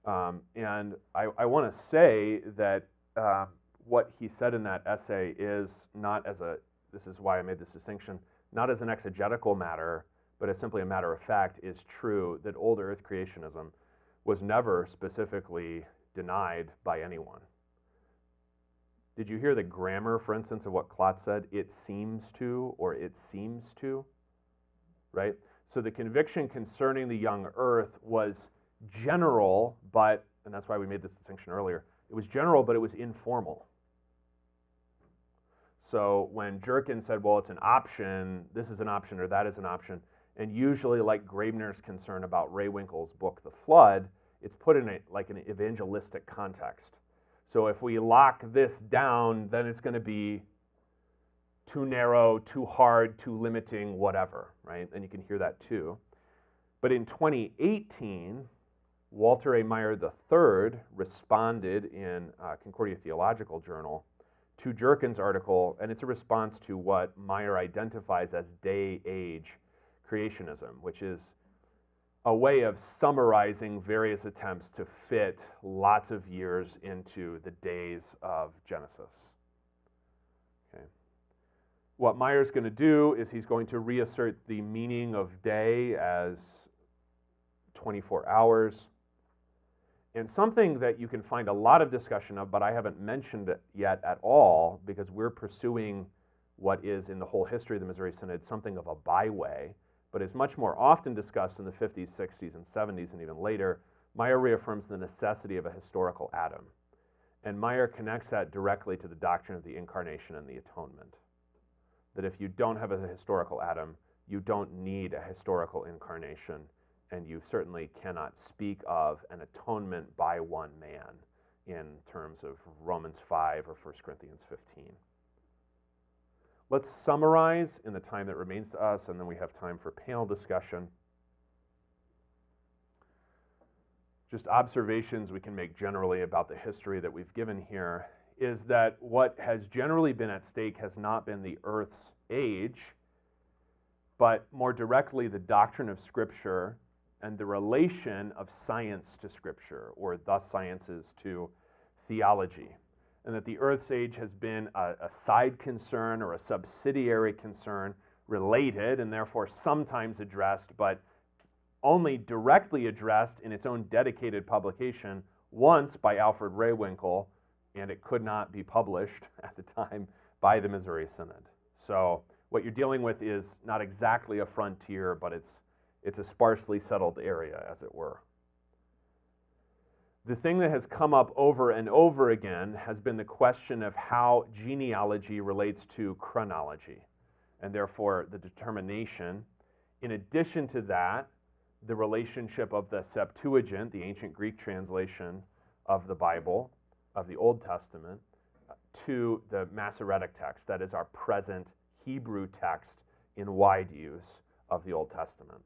And I want to say that what he said in that essay is not as a, this is why I made this distinction, not as an exegetical matter, but as simply a matter of fact, is true that old earth creationism was never specifically denied by anyone. Did you hear the grammar, for instance, of what Klotz said? It seems to, or it seems to, right? So the conviction concerning the young earth was general, but, and that's why we made this distinction earlier, it was general, but it was informal. So when Jerkin said, well, it's an option, this is an option, or that is an option, and usually like Graebner's concern about Rehwinkel's book, The Flood, it's put in like an evangelistic context. So if we lock this down, then it's going to be too narrow, too hard, too limiting, whatever, right? And you can hear that too. But in 2018, Walter A. Meyer III responded in Concordia Theological Journal to Jerkin's article, and it's a response to what Meyer identifies as day-age creationism, which is a way of summarizing various attempts to fit lots of years into the days of Genesis. Okay. What Meyer's going to do is he's going to reassert the meaning of day as 24 hours. And something that you can find a lot of discussion of, but I haven't mentioned it yet at all, because we're pursuing what is in the whole history of the Missouri Synod something of a byway, but is much more often discussed in the 50s, 60s, and 70s, and even later. Meyer reaffirms the necessity of a historical Adam. And Meyer connects that directly to the doctrine of the incarnation and the atonement. That if you don't have a historical Adam, you don't need a historical incarnation, and you certainly cannot speak of an atonement by one man in terms of Romans 5 or 1 Corinthians 15. Let's summarize in the time that remains to us, and then we have time for panel discussion. Just observations we can make generally about the history that we've given here is that what has generally been at stake has not been the earth's age, but more directly the doctrine of Scripture and the relation of science to Scripture, or thus sciences to theology, and that the Earth's age has been a side concern or a subsidiary concern, related and therefore sometimes addressed, but only directly addressed in its own dedicated publication once by Alfred Rehwinkel, and it could not be published at the time by the Missouri Synod. So what you're dealing with is not exactly a frontier, but it's a sparsely settled area, as it were. The thing that has come up over and over again has been the question of how genealogy relates to chronology, and therefore the determination. In addition to that, the relationship of the Septuagint, the ancient Greek translation of the Bible, of the Old Testament, to the Masoretic text, that is our present Hebrew text in wide use of the Old Testament.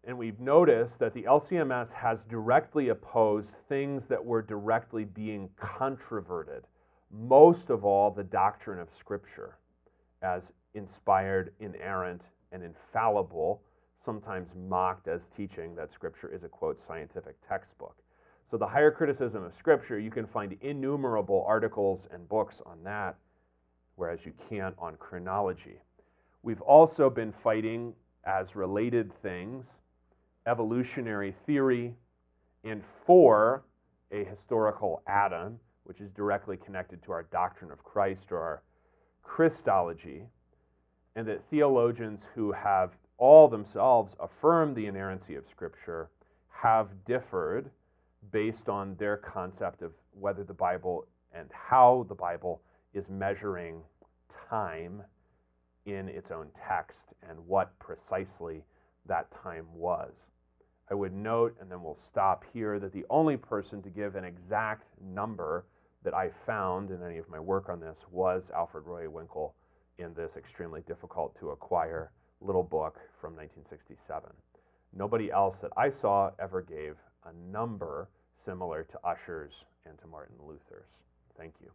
And we've noticed that the LCMS has directly opposed things that were directly being controverted, most of all the doctrine of Scripture as inspired, inerrant, and infallible, sometimes mocked as teaching that Scripture is a, quote, scientific textbook. So the higher criticism of Scripture, you can find innumerable articles and books on that, whereas you can't on chronology. We've also been fighting, as related things, evolutionary theory, and for a historical Adam, which is directly connected to our doctrine of Christ or our Christology, and that theologians who have all themselves affirmed the inerrancy of Scripture have differed based on their concept of whether the Bible and how the Bible is measuring time in its own text and what precisely that time was. I would note, and then we'll stop here, that the only person to give an exact number that I found in any of my work on this was Alfred Rehwinkel in this extremely difficult to acquire little book from 1967. Nobody else that I saw ever gave a number similar to Ussher's and to Martin Luther's. Thank you.